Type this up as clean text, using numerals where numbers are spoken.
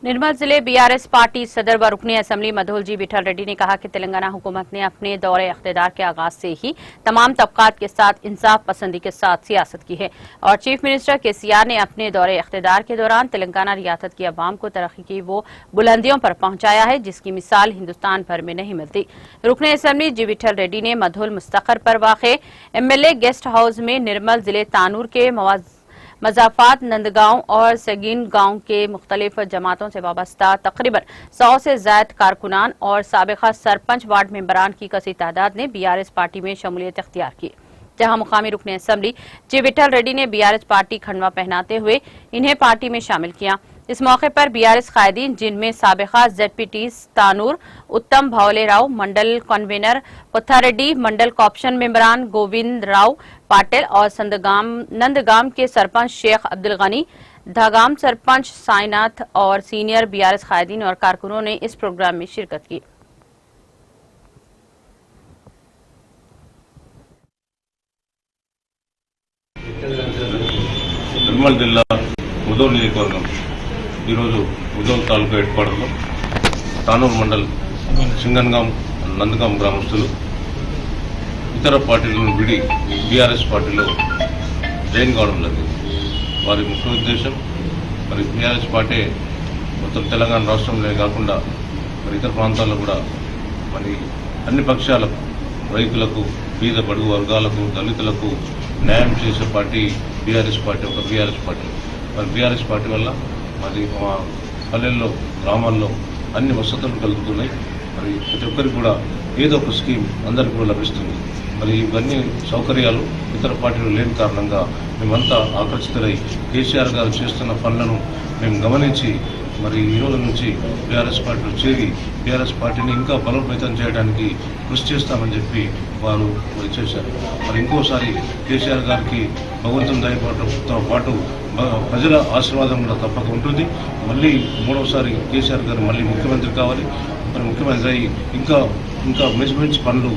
निर्मल जिले BRS party सदर व रुकने असेंबली मधोल जी विठल रेड्डी ने कहा कि तेलंगाना हुकूमत ने अपने दौरे इख्तियार के आगाज से ही तमाम तबकात के साथ इंसाफ पसंदी के साथ सियासत की है और चीफ मिनिस्टर केसीआर ने अपने दौरे इख्तियार के दौरान तेलंगाना रियासत की आवाम को तरक्की की वो बुलंदियों पर पहुंचाया है जिसकी मिसाल हिंदुस्तान भर में नहीं मिलती। रुकने असेंबली जी विठल रेड्डी ने मधोल मुस्तकर पर वाक़े एमएलए गेस्ट हाउस में निर्मल जिले तानूर के मजाफात नंदगांव और सगीन गांव के मुख्तलिफ जमातों से वाबस्ता तकरीबन 100 से ज्यादा कारकुनान और साबिका सरपंच वार्ड मेंबरान की कसी तादाद ने बीआरएस पार्टी में शमूलियत इख्तियार की, जहां मुकामी रुकने असेंबली जी विठल रेड्डी ने बीआरएस पार्टी खंडवा पहनाते हुए इन्हें पार्टी में शामिल किया। इस मौके पर बीआरएस कायदीन जिनमें साबिका जेडपीटी तानूर उत्तम भावले राव, मंडल कन्वीनर पुथारेड्डी, मंडल कॉप्शन मेंबरान गोविंद राव पाटिल और नंदगाम के सरपंच शेख अब्दुल गनी, धागाम सरपंच साईनाथ और सीनियर बीआरएस कायदीन और कारकुनों ने इस प्रोग्राम में शिरकत की। నిర్మల్ జిల్లా ముదోల్ నియోజకవర్గం ఈరోజు ముదోల్ తాలూకా హెడ్క్వార్టర్లో తానూరు మండల్ సింగన్గాం నందగాం గ్రామస్తులు ఇతర పార్టీలను విడి బీఆర్ఎస్ పార్టీలో జాయిన్ కావడం జరిగింది. వారి ముఖ్య ఉద్దేశం మరి బీఆర్ఎస్ పార్టీ మొత్తం తెలంగాణ రాష్ట్రంలో కాకుండా మరి ఇతర ప్రాంతాల్లో కూడా మరి అన్ని పక్షాలకు, రైతులకు, బీద బడుగు వర్గాలకు, దళితులకు న్యాయం చేసే పార్టీ బీఆర్ఎస్ పార్టీ. ఒక బీఆర్ఎస్ పార్టీ మరి బీఆర్ఎస్ పార్టీ వల్ల మరి మా పల్లెల్లో, గ్రామాల్లో అన్ని వసతులు కలుగుతున్నాయి. మరి ప్రతి ఒక్కరికి కూడా ఏదో ఒక స్కీమ్ అందరికీ కూడా లభిస్తుంది. మరి ఇవన్నీ సౌకర్యాలు ఇతర పార్టీలు లేని కారణంగా మేమంతా ఆకర్షితులై కేసీఆర్ గారు చేస్తున్న పనులను మేము గమనించి మరి ఈ రోజు నుంచి బీఆర్ఎస్ పార్టీలో చేరి బీఆర్ఎస్ పార్టీని ఇంకా బలోపేతం చేయడానికి కృషి చేస్తామని చెప్పి వారు మరి చేశారు. మరి ఇంకోసారి కేసీఆర్ గారికి భగవంతుని దయతో పాటు ప్రజల ఆశీర్వాదం కూడా తప్పక ఉంటుంది. మళ్ళీ మూడవసారి కేసీఆర్ గారు మళ్ళీ ముఖ్యమంత్రి కావాలి. మరి ముఖ్యమంత్రి అయ్యి ఇంకా మంచి పనులు